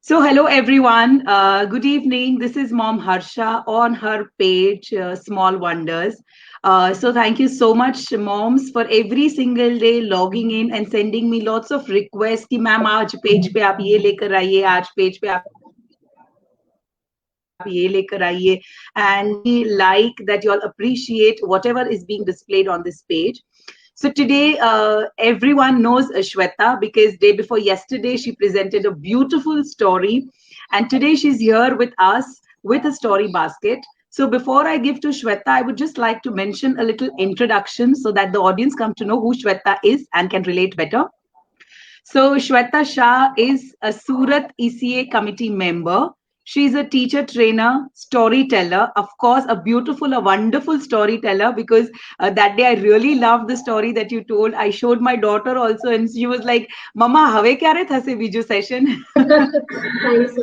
So, hello everyone. Good evening. This is Mom Harsha on her page, Small Wonders. So, thank you so much, moms, for every single day logging in and sending me lots of requests. कि ma'am आज page पे आप ये लेकर आइए, आज page पे आप ये लेकर आइए, and like that you all appreciate whatever is being displayed on this page. So today, everyone knows Shweta because day before yesterday she presented a beautiful story, and today she's here with us with a story basket. So before I give to Shweta, I would just like to mention a little introduction so that the audience come to know who Shweta is and can relate better. So Shweta Shah is a Surat ECA committee member. She's a teacher trainer, storyteller, of course, a beautiful, a wonderful storyteller because that day I really loved the story that you told. I showed my daughter also, and she was like, Mama, have kya re thase biju session? Thanks.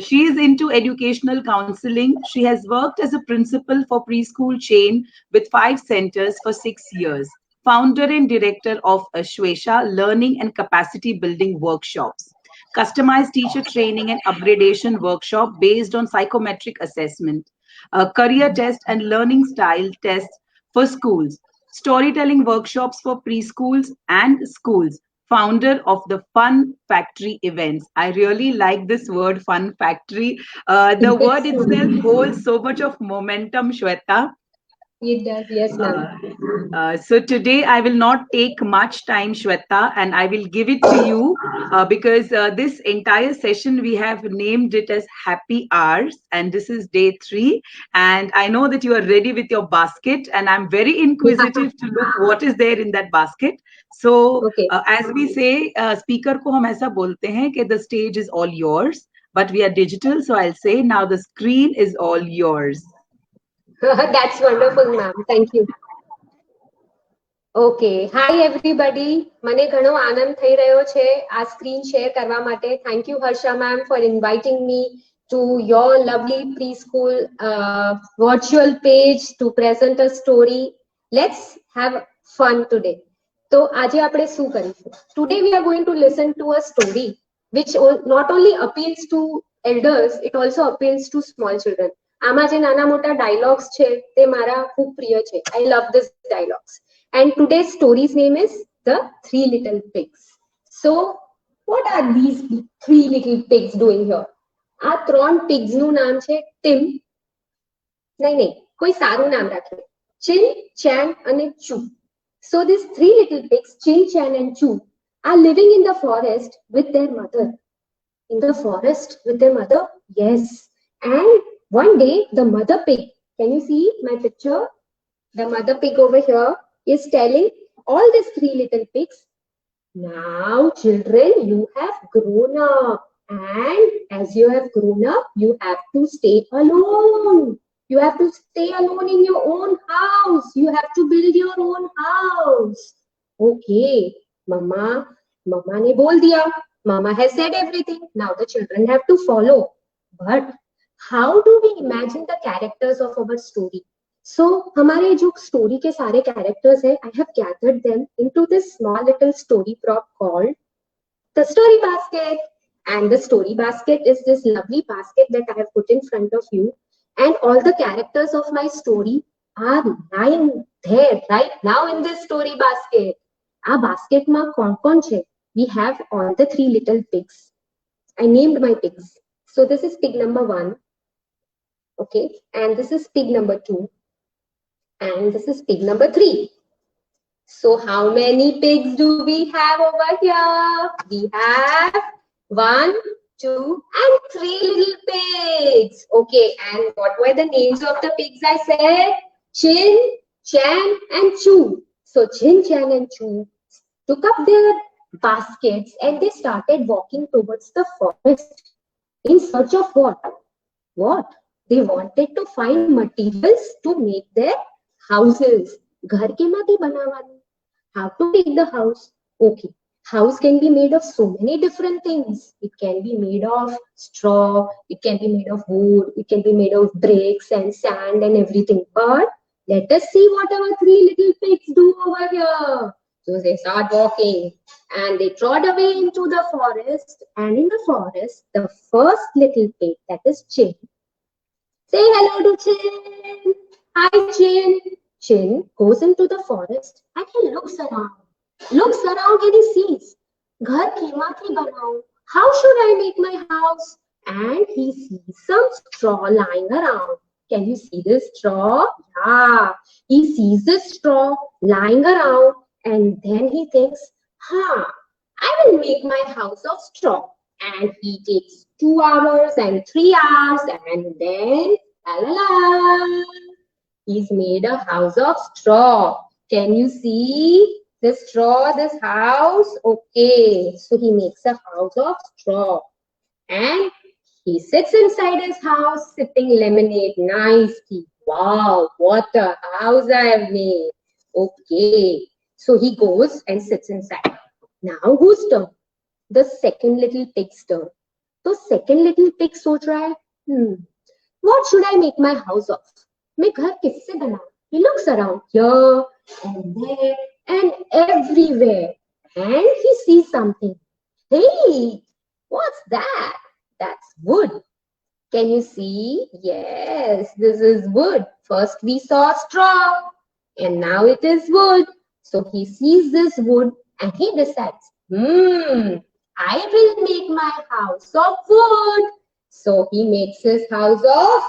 She is into educational counseling. She has worked as a principal for preschool chain with 5 centers for 6 years. Founder and director of Ashwesha Learning and Capacity Building Workshops. Customized teacher training and upgradation workshop based on psychometric assessment. A career test and learning style test for schools. Storytelling workshops for preschools and schools, founder of the Fun Factory events. I really like this word, Fun Factory. The word It's itself holds so much of momentum, Shweta. it does, yes, ma'am. Uh, so today I will not take much time, Shweta, and I will give it to you because this entire session we have named it as Happy Hours, and this is day 3. And I know that you are ready with your basket, and I'm very inquisitive to look what is there in that basket. So, Okay. as we say, speaker को हम ऐसा बोलते हैं कि the stage is all yours, but we are digital, so I'll say now the screen is all yours. That's wonderful, ma'am. Thank you. Okay hi everybody મને ઘણો આનંદ થઈ રહ્યો છે આ સ્ક્રીન શેર કરવા માટે thank you Harsha ma'am four inviting me to your lovely preschool virtual page to present a story. Let's have fun today. So આજે આપણે શું કરીશું? Today we are going to listen to a story which not only appeals to elders, it also appeals to small children. આમાં જે નાના મોટા dialogues છે તે મારા ખૂબ પ્રિય છે. I love this dialogues. And today's story's name is The Three Little Pigs. So what are these three little pigs doing here? આ ત્રણ pigs નું નામ છે ટિમ. નહીં, કોઈ સારું નામ રાખે. Chin, Chan અને Chu. So these three little pigs, Chin, Chan and Chu, are living in the forest with their mother. In the forest with their mother? Yes. And one day the mother pig, can you see my picture? The mother pig over here is telling all these three little pigs, now children, you have grown up, and as you have grown up, you have to stay alone. You have to stay alone in your own house. You have to build your own house. Okay, mama ne bol diya. Mama has said everything. Now the children have to follow. But how do we imagine the characters of our story? So हमारे जो story के सारे characters हैं, I have gathered them into this small little story prop called the story basket. And the story basket is this lovely basket that I have put in front of you. And all the characters of my story are lying there right now in this story basket. આ basket માં કોણ છે? We have all the three little pigs. I named my pigs. So this is pig number 1. Okay. And this is pig number 2. And this is pig number 3. So how many pigs do we have over here? We have 1, 2, and 3 little pigs. Okay, and what were the names of the pigs I said? Chin, Chan, and Chu. So Chin, Chan, and Chu took up their baskets and they started walking towards the forest in search of what? What? They wanted to find materials to make their houses. घर के माटी बनावानी. How to make the house? Okay, house can be made of so many different things. It can be made of straw, it can be made of wood, it can be made of bricks and sand and everything. But let us see what our three little pigs do over here. So they start walking and they trot away into the forest. And in the forest, the first little pig, that is Chin. Say hello to Chin. Hi, Chin. Chin goes into the forest and he looks around. Looks around and he sees, Ghar keemathi banao. How should I make my house? And he sees some straw lying around. Can you see this straw? Yeah. He sees this straw lying around and then he thinks, I will make my house of straw. And he takes 2 hours and 3 hours and then, la la la, he's made a house of straw. Can you see this straw, this house? Okay, so he makes a house of straw. And he sits inside his house sipping lemonade. Nice tea. Wow, what a house I have made. Okay, so he goes and sits inside. Now whose turn? The second little pig's turn. So second little pig सोच रहा है, what should I make my house of? मैं घर किससे बनाऊं? He looks around here and there and everywhere and he sees something. Hey, what's that? That's wood. Can you see? Yes, this is wood. First we saw straw and now it is wood. So he sees this wood and he decides, I will make my house of wood. So he makes his house of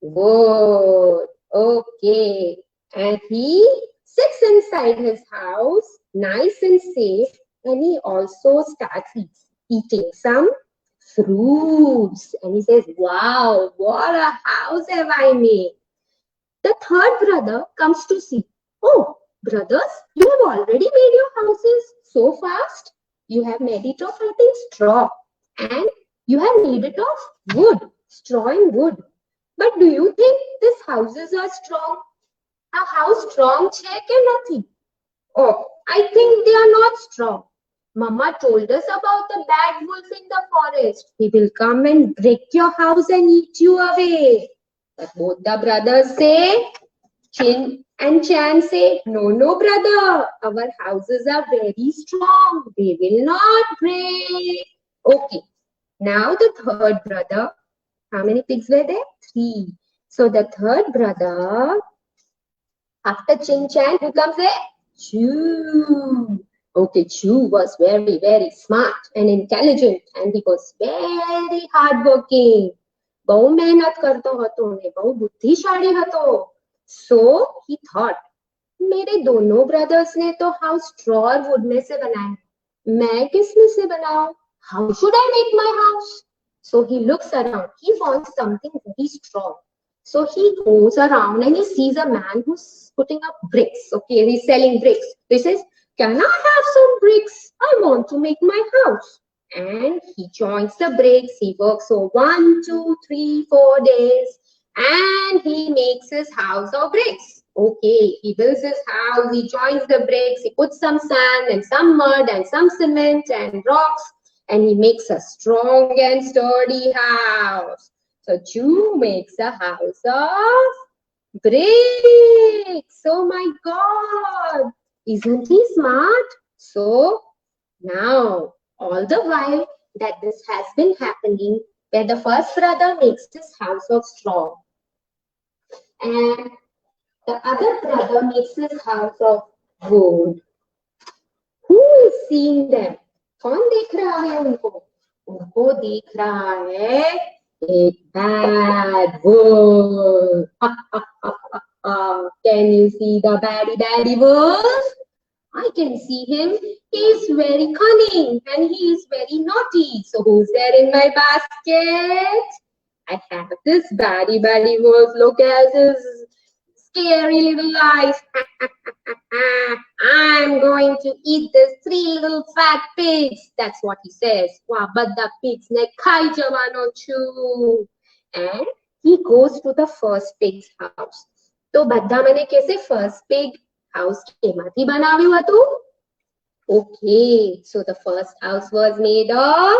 wood. Okay. And he sits inside his house, nice and safe, and he also starts eating some fruits. And he says, wow, what a house have I made. The third brother comes to see, oh, brothers, you have already made your houses so fast. You have made it of, I think, straw. And you have made it of wood, straw and wood. But do you think these houses are strong? How strong check and nothing? Oh, I think they are not strong. Mama told us about the bad wolf in the forest. He will come and break your house and eat you away. But both the brothers say, Chin and Chan say, no, brother. Our houses are very strong. They will not break. Okay. Now the third brother, how many pigs were there? 3. So the third brother, after Chin Chan, who comes there? Chu. Okay, Chu was very, very smart and intelligent and he was very hardworking. બહુ મહેનત કરતો હતો ને બહુ બુદ્ધિશાળી હતો. So he thought, मेरे दोनों brothers ने तो house straw और wood में से बनाया. मैं किस में से बनाऊं? How should I make my house? So he looks around. He wants something very strong. So he goes around and he sees a man who's putting up bricks. Okay, he's selling bricks. He says, can I have some bricks? I want to make my house. And he joins the bricks. He works for 1, 2, 3, 4 days and he makes his house of bricks. Okay, he builds his house, he joins the bricks, he puts some sand and some mud and some cement and rocks and he makes a strong and sturdy house. So Chu makes a house of bricks. Oh my God, isn't he smart? So now, all the while that this has been happening, where the first brother makes his house of straw and the other brother makes his house of wood. Who is seeing them? कौन देख रहा है उनको? उनको देख रहा है एक bad wolf. Can you see the baddie wolf? I can see him. He is very cunning and he is very naughty. So who's there in my basket? I have this baddie wolf. Look at his scary little eyes. I'm going to eat these 3 little fat pigs. That's what he says. Wow, but the pigs ne khai jawano chu. And he goes to the first pig's house. तो બધા મને કહેશે first pig house કેમાંથી બનાવ્યું હતું? Okay, so the first house was made of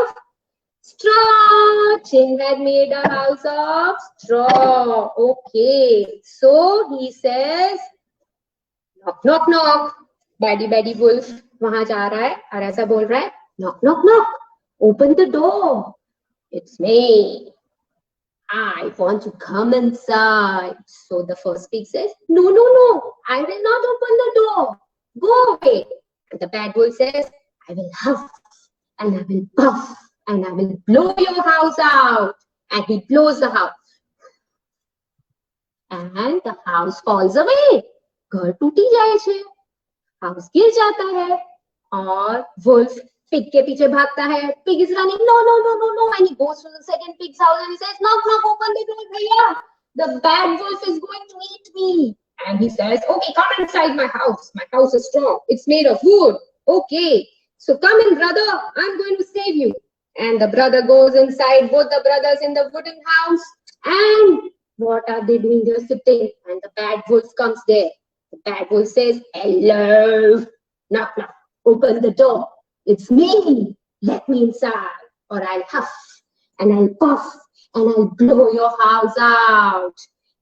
straw. Chin had made a house of straw. Okay, so he says, knock, knock, knock. Baddie baddie wolf वहां जा रहा है और ऐसा बोल रहा है, knock knock knock, open the door, it's me, I want to come inside. So the first pig says, no, no, no, I will not open the door. Go away. And the bad wolf says, I will huff and I will puff and I will blow your house out. And he blows the house. And the house falls away. घर टूटी जाए छे, house गिर जाता है और wolf pig के पीछे भागता है. Pig is running, no, no, no, no, no, and he goes to the second pig's house and he says, knock, knock, open the door, bhaiya. The bad wolf is going to eat me. And he says, okay, come inside my house. My house is strong. It's made of wood. Okay, so come in, brother. I'm going to save you. And the brother goes inside, both the brothers in the wooden house. And what are they doing? They're sitting. And the bad wolf comes there. The bad wolf says, hello. Knock, knock. Open the door. It's me. Let me inside. Or I'll huff and I'll puff and I'll blow your house out.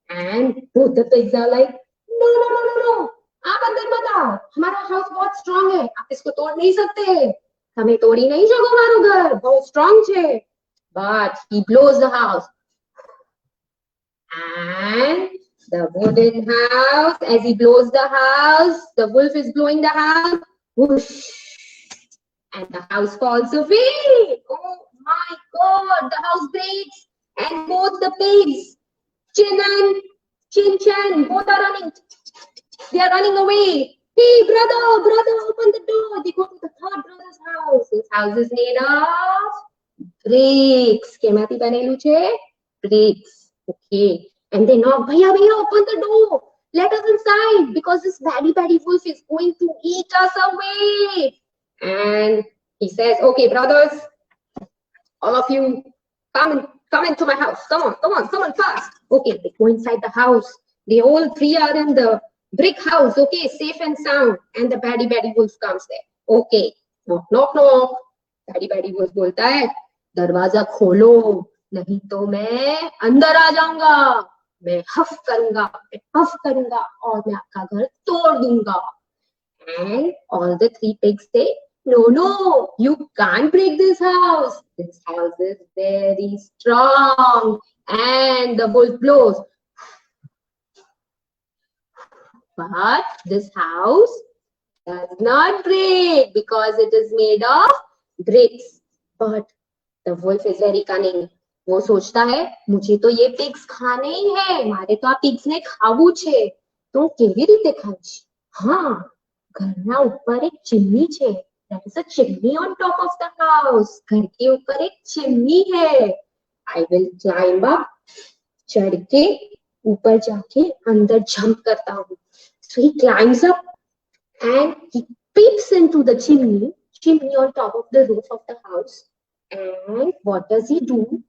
And both the pigs are like, no, no, no, no, no. आप अंदर मत आओ, हमारा house बहुत strong है, आप इसको तोड़ नहीं सकते, हमें तोड़ी नहीं શકો મારું ઘર, बहुत स्ट्रांग છે. But he blows the house. And the wooden house, as he blows the house, the wolf is blowing the house, whoosh, and the house falls away. Oh my God, the house breaks, and both the pigs, Chin and Chin Chan, both are running. They are running away. Hey, brother, brother, open the door. They go to the third brother's house. His house is made of bricks. કેમાંથી બનેલું છે? Bricks. Okay. And they knock, bhaiya, bhaiya, open the door. Let us inside because this baddy wolf is going to eat us away. And he says, okay, brothers, all of you, come into my house. Come on, fast. Okay, they go inside the house. They all three are in the brick house, okay, safe and sound. And the baddy wolf comes there. Okay, knock, knock, knock. Baddy wolf बोलता है, दरवाजा खोलो, नहीं तो मैं अंदर आ जाऊंगा, मैं हफ करूंगा, मैं पफ करूंगा और मैं आपका घर तोड़ दूंगा. And all the three pigs say, no, you can't break this house. This house is very strong. And the wolf blows. But this house does not break because it is made of bricks. But the wolf is very cunning. वो सोचता है, मुझे तो ये pigs खाने ही है, मारे तो आ पिग्स ने खाવું છે, તો કેવી રીતે ખાઈશ? હા, ઘરના ઉપર એક ચીમની છે. There is a chimney on top of the house. घर के ऊपर एक चिमनी है. I will climb up. चढ़ के ऊपर जाके अंदर jump करता हूँ. So he climbs up and he peeps into the chimney on top of the roof of the house. And what does he do?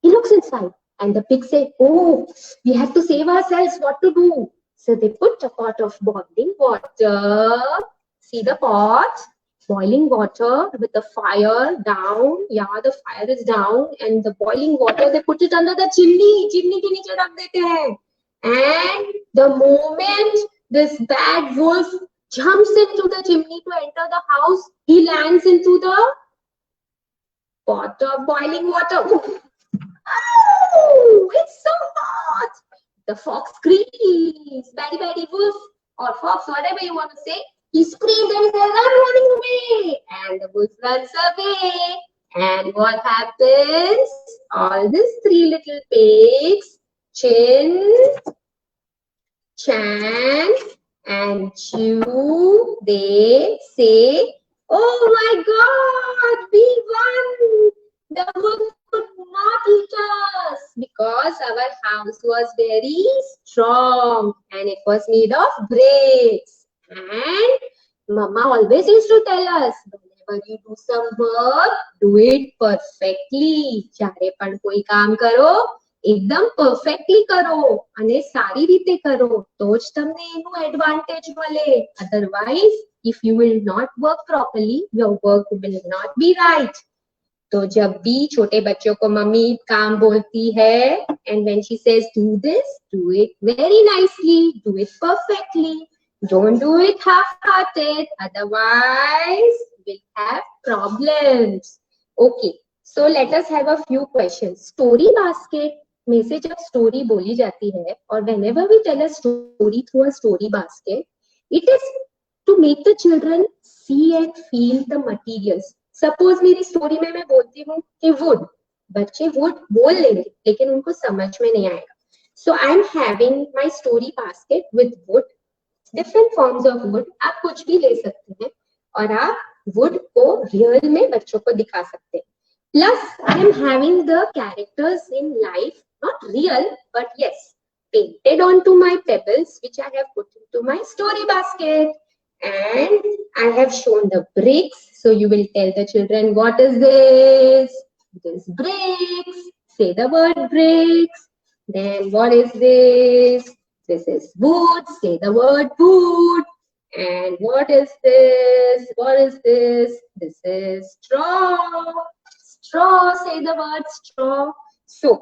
He looks inside and the pigs say, oh, we have to save ourselves. What to do? So they put a pot of boiling water. See the pot? Boiling water with the fire down. Yeah, the fire is down and the boiling water, they put it under the chimney. Chimney के नीचे रख देते हैं. And the moment this bad wolf jumps into the chimney to enter the house, he lands into the pot of boiling water. Oh, it's so hot. The fox screams, baddy wolf or fox, whatever you want to say. He screams and he says, I'm running away. And the wolf runs away. And what happens? All these three little pigs, Chin, Chan, and Chew, they say, oh my God, we won. The wolf could not eat us because our house was very strong and it was made of bricks. And Mama always used to tell us, whenever you do some work, do it perfectly. જ્યારે પણ કોઈ કામ કરો, એકદમ perfectly કરો અને સારી રીતે કરો, તો જ તમને એનું advantage મળે. Otherwise, if you will not work properly, your work will not be right. तो जब भी छोटे बच्चों को मम्मी काम बोलती है, and when she says do this, do it very nicely, do it perfectly. Don't do it half-hearted, otherwise we'll have problems. Okay, so let us have a few questions. Story basket में से जब story बोली जाती है, और whenever we tell a story through a story basket, it is to make the children see and feel the materials. Suppose मेरी story में मैं बोलती हूँ कि wood, बच्चे wood बोल लेंगे, लेकिन उनको समझ में नहीं आएगा. So I am having my story basket with wood. Different forms of would, आप कुछ भी ले सकते हैं और आप वुड को रियल में बच्चों को दिखा सकते हैं. Plus I am having the characters in life, not real but yes painted onto my pebbles which I have put into my story basket, and I have shown the bricks. So you will tell the children, what is this? This bricks. Say the word bricks. Then what is this? This is wood. Say the word wood. And what is this? What is this? This is straw. Straw. Say the word straw. So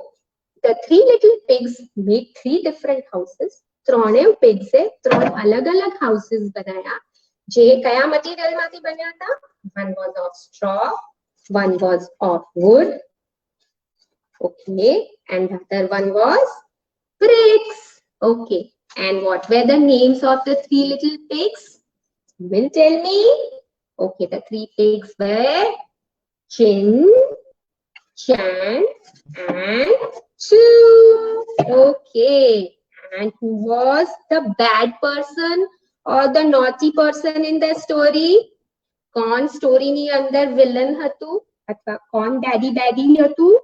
the three little pigs made three different houses. ત્રણે pigs ત્રણ અલગ-અલગ houses બનાયા. જે કયા material માંથી બન્યા હતા? One was of straw, one was of wood. Okay, and the other one was bricks. Okay, and what were the names of the three little pigs? You will tell me. Okay, the three pigs were Chin, Chan, and Choo. Okay, and who was the bad person or the naughty person in the story? कौन story ની અંદર villain હતું અથવા कौन daddy daddy હતું?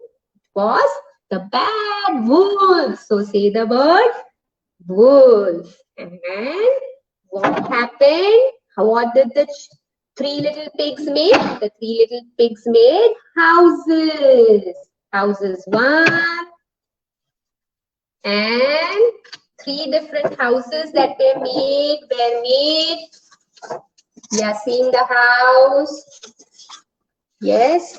Was the bad wolf. So say the word wolf. And what happened? What did the three little pigs make? The three little pigs made houses. Houses one and three different houses that were made. We are seeing the house. Yes.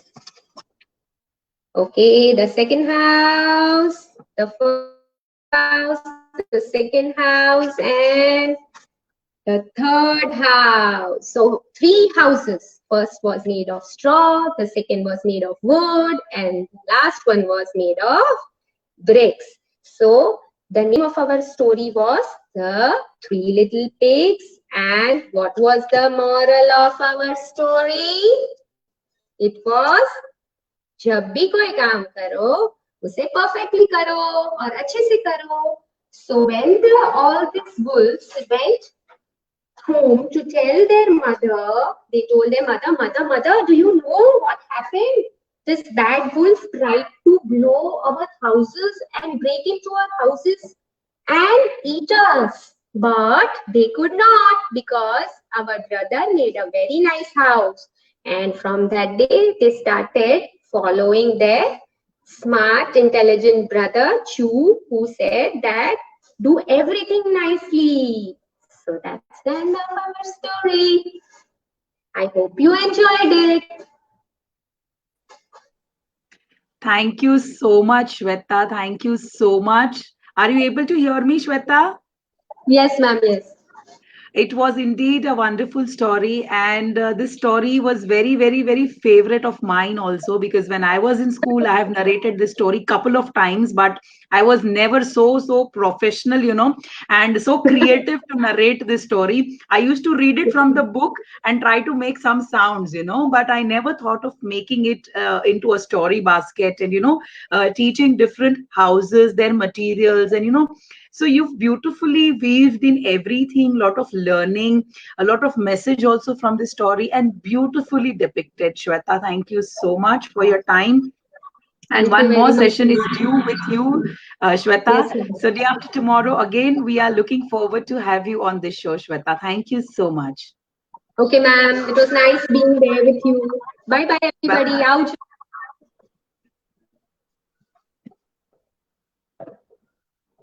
Okay, the second house, the first house, the second house, and the third house. So three houses. First was made of straw, the second was made of wood, and the last one was made of bricks. So the name of our story was The Three Little Pigs. And what was the moral of our story? It was, जब भी कोई काम करो उसे perfectly करो और अच्छे से करो. So when all these wolves went home to tell their mother, they told their mother, do you know what happened? This bad wolf tried to blow our houses and break into our houses and eat us. But they could not, because our brother made a very nice house. And from that day, they started following their smart, intelligent brother, Choo, who said that do everything nicely. So that's the end of our story. I hope you enjoyed it. Thank you so much, Shweta. Thank you so much. Are you able to hear me, Shweta? Yes, ma'am, yes. It was indeed a wonderful story, and this story was very, very, very favorite of mine also, because when I was in school, I have narrated this story couple of times, but I was never so professional, and so creative to narrate this story. I used to read it from the book and try to make some sounds, but I never thought of making it into a story basket and, teaching different houses, their materials, and, so you've beautifully weaved in everything, lot of learning, a lot of message also from the story, and beautifully depicted. Shweta, thank you so much for your time. And one more session is due with you, Shweta. Yes, ma'am. So day after tomorrow, again, we are looking forward to have you on this show, Shweta. Thank you so much. Okay, ma'am. It was nice being there with you. Bye-bye, everybody. Bye-bye. Ouch.